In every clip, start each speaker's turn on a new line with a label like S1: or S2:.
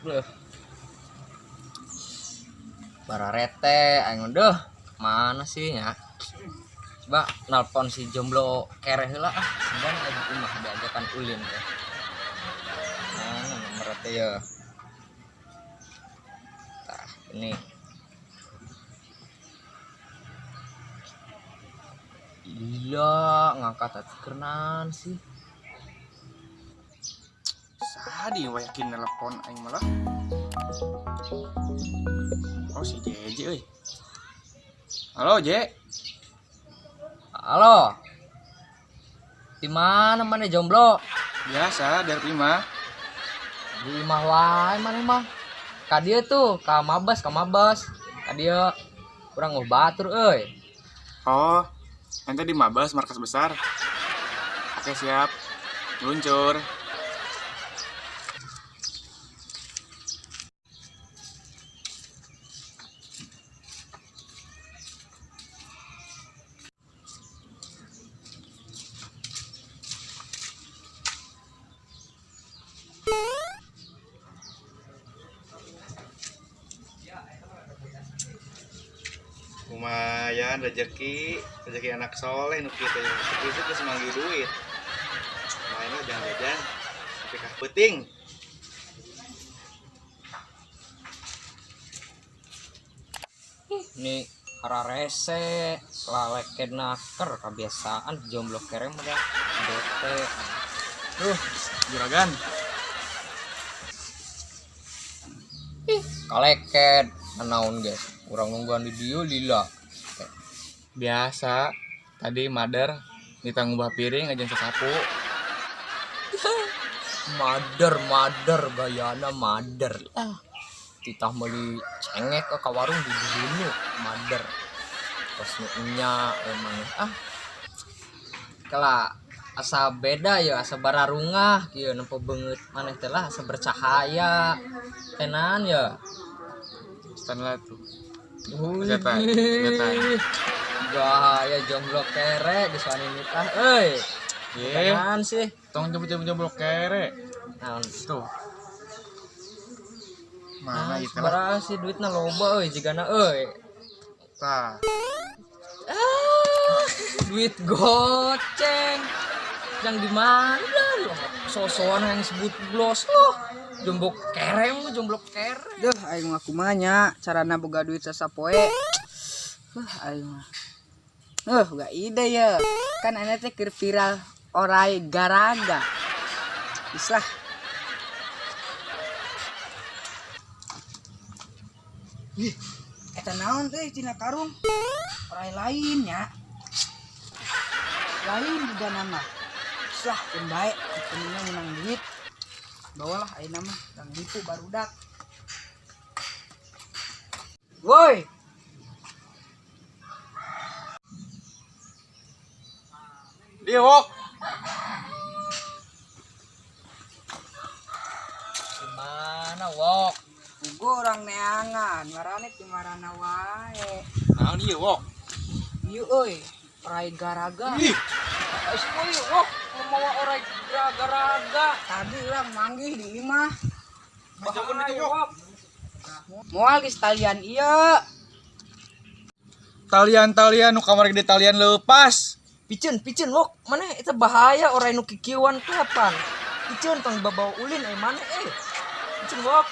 S1: Beuh. Bararete aing deuh. Mana sih nya? Coba nelpon si jomblo kereh heula ah. Segan aya di imah diajakan ulin teh. Mana nomor teh ya? Tah, ini. Iya, ngangkat atuh keurnan sih.
S2: Sadi yakin telepon aing malah. Oh si Jeje euy. Halo Je.
S1: Halo. Di mana mana jomblo?
S2: Biasa dari Prima.
S1: Di imah wae maneh mah. Ka dieu tuh, ka Mabes. Ka dieu urang batur euy.
S2: Oh, ente di Mabes markas besar. Oke siap. Luncur. Lumayan rezeki anak soleh nu kitu ya. Rezeki itu geus manggi duit. Main lah jangan jajan. Tapi kah penting.
S1: Ini hararese laleke naker kebiasaan jomblo kerem udah bete.
S2: Juragan.
S1: Kaleket naon guys. Urang nungguan di dieu lila.
S2: Biasa. Tadi mader minta ngubah piring aja sesapu.
S1: Mader gayana mader. Titah meuli cengek ke warung di dulu mader. Terus nya emang kala asa beda ya asa bararungah kieu nempo beungeut maneh teh lah asa bercahaya tenan ya
S2: Setelah tuh.
S1: Kelihatan. Gaya jomblo kere geus wani nikah euy. Tenan sih
S2: Tong jomblo kere.
S1: naon
S2: Tuh. Mana itu lah.
S1: sabaraha sih duitna loba euy jigana euy.
S2: Tah.
S1: Duit goceng yang di mana lo sosokan yang sebut blos jomblo kere
S3: Duh, aing mah kumaha carana boga duit sasapoe. Aing mah. Gak ide ya. Kan ana teh keur viral orai garaga. Bislah. Eta naon teh tina karung? Orai lain nya. Lain juga nama. Bislah pun bae, kepentingnya menang duit. Bawalah ayeuna mah kang nipu barudak. Woi.
S2: Dia wok.
S1: gimana wok
S3: Ugo orang neangan, marane ti marana wae.
S2: Naon ieu wok?
S3: Ieu euy, orai garaga.
S2: Ih,
S3: Geus euy wok, mau orai garaga. Tadi urang manggih di imah.
S2: bajakeun itu wok.
S3: Moal geus talian ieu.
S2: Talian-talian nu kamar gede talian leupas.
S1: picen wok mana itu bahaya orang nu kikieuan kapan picen tong babawa ulin mana picen wok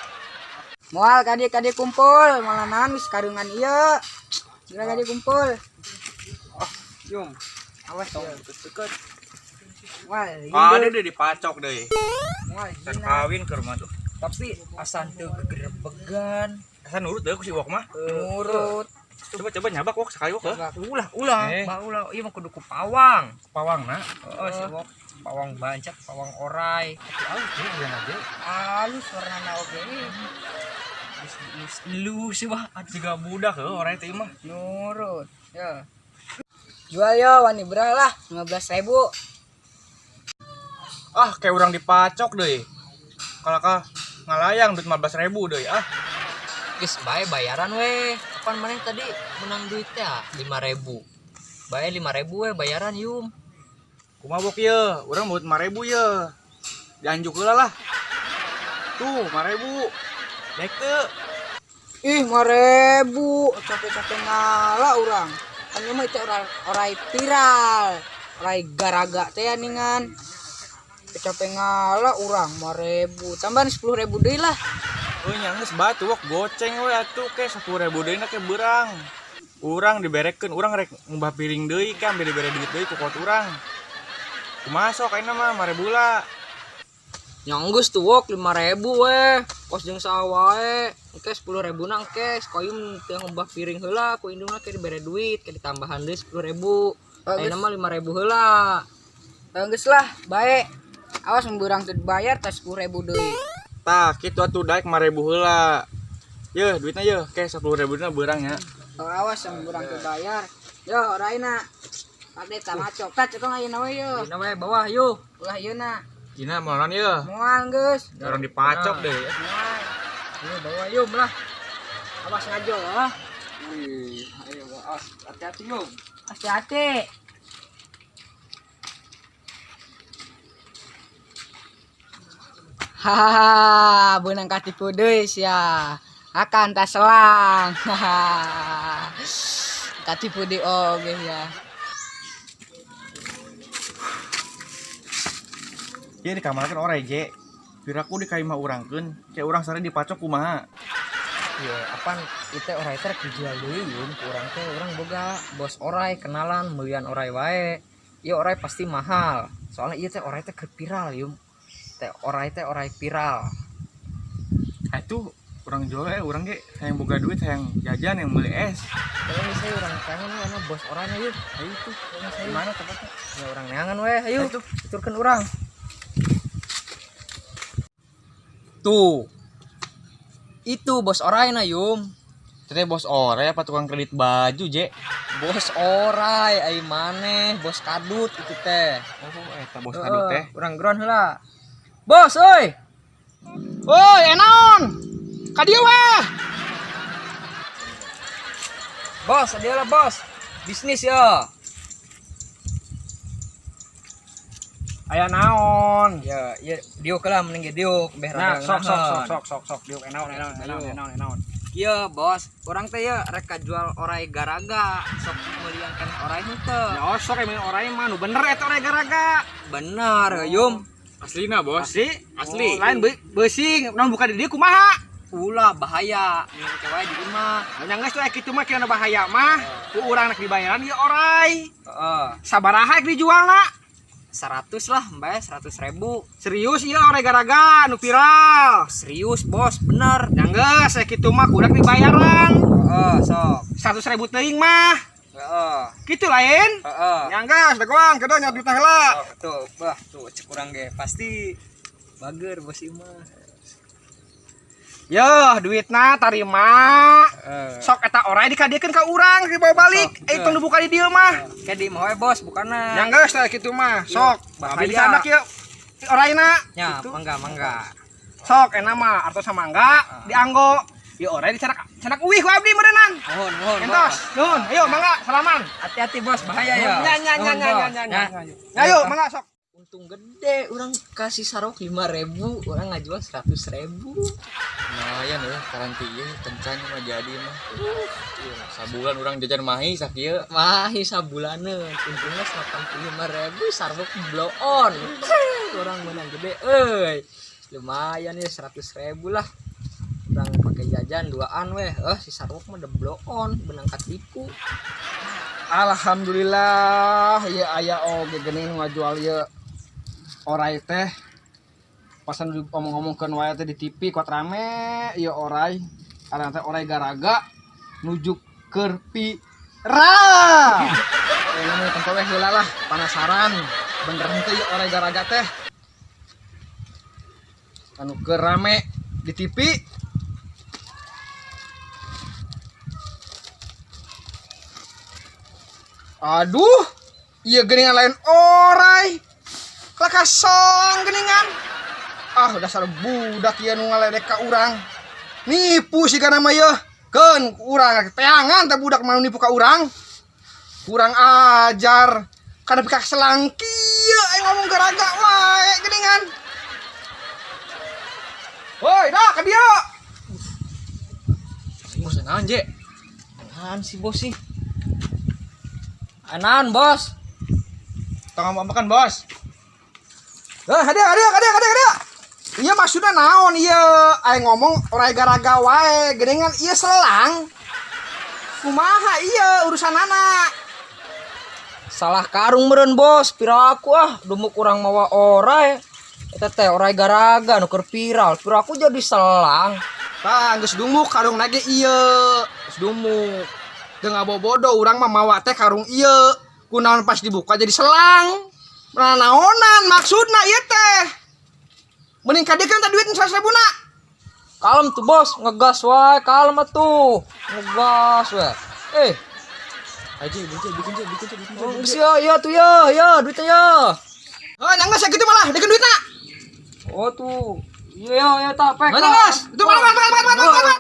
S3: Moal kade kumpul, malanan geus karungan ieu. Geura kade kumpul.
S2: Yum.
S3: Awas tong deket. Moal.
S2: Ada deh dipacok deh.
S3: Moal.
S2: Kan kawin ke rumah tuh.
S1: tapi asan teu gegerebegan
S2: Asa nurut deh ku si wok mah.
S3: Nurut.
S2: Coba nyabak wok sekali wok.
S1: ulah ieu mah kudu ku pawang
S2: Pawang na.
S1: si wok pawang bancak pawang orai
S2: Tapi alus tuh dia aja.
S3: Halus warnana oge.
S1: lu sih wah
S2: Juga budak heuh orang teh mah.
S3: Nurut. Ya. Jual ya wani beralah 15.000.
S2: Ah, kayak orang dipacok deh. Kalau kah ngalayang duit 15.000 deh. Ah,
S1: geus bae bayaran we kapan maneh tadi menang duit teh 5.000 bae 5.000 we bayaran yum
S2: kumaha bok ieu? Urang buat 5.000 ye. Dianjuk heula lah. Tuh, 5.000. Daek teu.
S3: Ih 5.000 capek-capek ngala urang. Kan ieu mah teh orai viral. Orai garaga teh ningan. Capek ngala urang 5.000. Tambahan 10.000 deui lah.
S2: Oh nyanggeus batu wok goceng we atuh ke 10.000 deui na ke beurang. Urang diberekeun, urang rek ngubah piring deui kan bere-bere duit deui ku kot urang. Kumaha sok ayeuna mah 5.000 lah.
S3: Nyanggeus tuh wok 5.000 weh. Kos jeung saha wae. Engke 10.000 na engke koyum teu ngubah piring heula ku indungna ke dibere duit ke ditambahan deui 10.000. Ayeuna mah 5.000 heula. Geus lah bae. Awas membeurang teu dibayar teh 10.000 deui.
S2: Tah kitu atuh daek 5.000 heula. Yeuh duitna yeuh ke 10.000 na beurang nya.
S3: Awas membeurang teu bayar. Yo oraina. Kade tama coklat cekong ayeuna we yo.
S1: Ayeuna we bawah yuk.
S3: Ulah ayeuna.
S2: Cina moalan yeuh.
S3: Moal geus.
S2: Orang dipacok deh.
S3: Moal.
S1: Yuk bawah yuk lah.
S3: Awas ngajol ah.
S1: Wih, ayo awas hati-hati yuk.
S3: Hati-hati. Hahaha, benang katipu deui sia. Akan tas selang. Hahaha. Katipu deui oge ya.
S2: Ieu di kamar kan orai je. Piraku di kaimah urangkeun, cek urang sare dipacok kumaha.
S1: Iya, apaan itu orai teh dijual deui yum ku urang teh urang boga bos orai kenalan meuliean orai wae. Ieu orai pasti mahal. Soalnya ieu teh orai teh keur viral yum. Teh orai viral.
S2: Atuh urang jual urang ge hayang boga duit hayang jajan yang meuli es.
S1: Kalau saya urang kangen we anu bos orangnya yuk. Ayo tuh,
S2: Di mana tempatnya?
S1: ya urang neangan we, ayo tuh, tuturkeun urang. Tuh. Itu bos orai na yum.
S2: Teh bos orai apa tukang kredit baju je?
S1: Bos orai ai maneh, bos kadut itu teh.
S2: Oh eta bos kadut teh.
S1: Urang geron heula. Bos euy.
S3: Woi, enon. Ka dieu weh.
S1: Bos, dia lah bos. Bisnis ya.
S3: Aya naon?
S1: Ya, ya diuk lah mending diuk beh
S3: Nah,
S1: rada.
S3: sok diuk enaon.
S1: Iya, bos. Urang teh ya rek kajual orai garaga. Sok meuliean kan orai henteu.
S3: Ya sok emang orangnya mah nu bener eta orangnya garaga.
S1: Bener, yum.
S2: Aslina bos.
S3: Asli. Lain beusing, naon buka di dieu kumaha?
S1: Ulah bahaya. Yang cewek di imah.
S3: Nyanggeus teh kitu mah kira bahaya mah. Ku urang rek dibayaran ieu orai.
S1: Heeh.
S3: Sabaraha rek dijualna?
S1: 100 lah, Mbak, 100.000.
S3: Serius ieu orangnya garaga nu viral.
S1: Serius, bos, bener.
S3: Nyanggeus teh kitu mah kudak dibayaran.
S1: Heeh, sok.
S3: 100.000 teuing mah.
S1: Heeh.
S3: Kitu lain.
S1: Heeh.
S3: Nyanggeus dagoang kedo nya duit heula.
S1: Oh, tuh, bah, tuh cek urang ge pasti bager bos imah.
S3: Yo, duitna tarima.
S1: Heeh.
S3: Sok eta orai dikadiekeun ka urang dibawa balik.
S1: Sok,
S3: Tong dibuka di dieu mah.
S1: Kayak di mau bos, bukanna.
S3: Nyanggeus teh kitu mah. Sok,
S1: bahaya.
S3: bahaya. Bisa anak ieu. Oraina.
S1: Ya,
S3: Gitu.
S1: mangga.
S3: Sok enak mah artos samangga dianggo. Ieu orai dicanak uih ku abdi meureunang.
S1: Mohon.
S3: Entos. Nuhun. Ayo mangga salaman.
S1: Hati-hati bos, bahaya ya.
S3: Nya.
S1: Nuhun, bos.
S3: Ayo mangga sok.
S1: Untung gede, orang kasih sarok 5.000, orang ngajual 100.000.
S2: Lumayan ya karanti ieu kencan mah jadi mah. Sabulan urang jajan mahi sakieu.
S1: Mahi sabulaneun, untungnya 85.000 sarok blow on. Orang menang gede, euy. Lumayan ya 100.000 lah. Orang pakai jajan duaan weh. Si sarok mah udah blow on, benang katipu.
S3: Alhamdulillah ya aya oge geuning ngajual ieu orai teh. Pasan ngomong-ngomongkeun wae teh di TV kuat rame ieu orai. Karena teh orai garaga nuju keur viral. Ini tempo we heula lah penasaran bener henteu ieu orai garaga teh. Anu keur rame di TV. Aduh, iya geningan lain orai. Lakasong geningan. Ah, dasar budak ieu nu ngaledek ka urang. Nipu si kana mah yeuh. Keun urang teangan teh budak mau nipu ka urang. Kurang ajar. Kana pika selang kieu aing ngomong garaga wae geningan. Woi, dah ka dieu.
S2: Naon je?
S1: Apaan sih bos sih? Anan bos.
S2: Tong makan bos.
S4: Hadiah. Iya maksudnya naon iya aing ngomong orang garaga wae gedengan iya selang. Kumaha iya urusan anak.
S1: Salah karung meureun bos, piraku dumuk urang mawa orai. Eta teh orai garaga nu keur viral. Piraku jadi selang.
S4: Tah geus dumuk karung nage iya.
S1: Terus dumuk.
S4: Teu ngabobodo urang mah mawa teh karung iya. Kunaon pas dibuka jadi selang. Naonan maksudna ieu teh. Mending kadekeun teh duit 100.000 na.
S1: Kalem tuh bos, ngegas wae, kalem atuh. Ngegas wae.
S2: Aja bikin.
S1: Geus ya tuh ya, duitnya ya.
S4: Nanggas sakitu malah dekeun duitna.
S1: Oh tuh. Iya tak pek.
S4: Nanggas. Itu malah.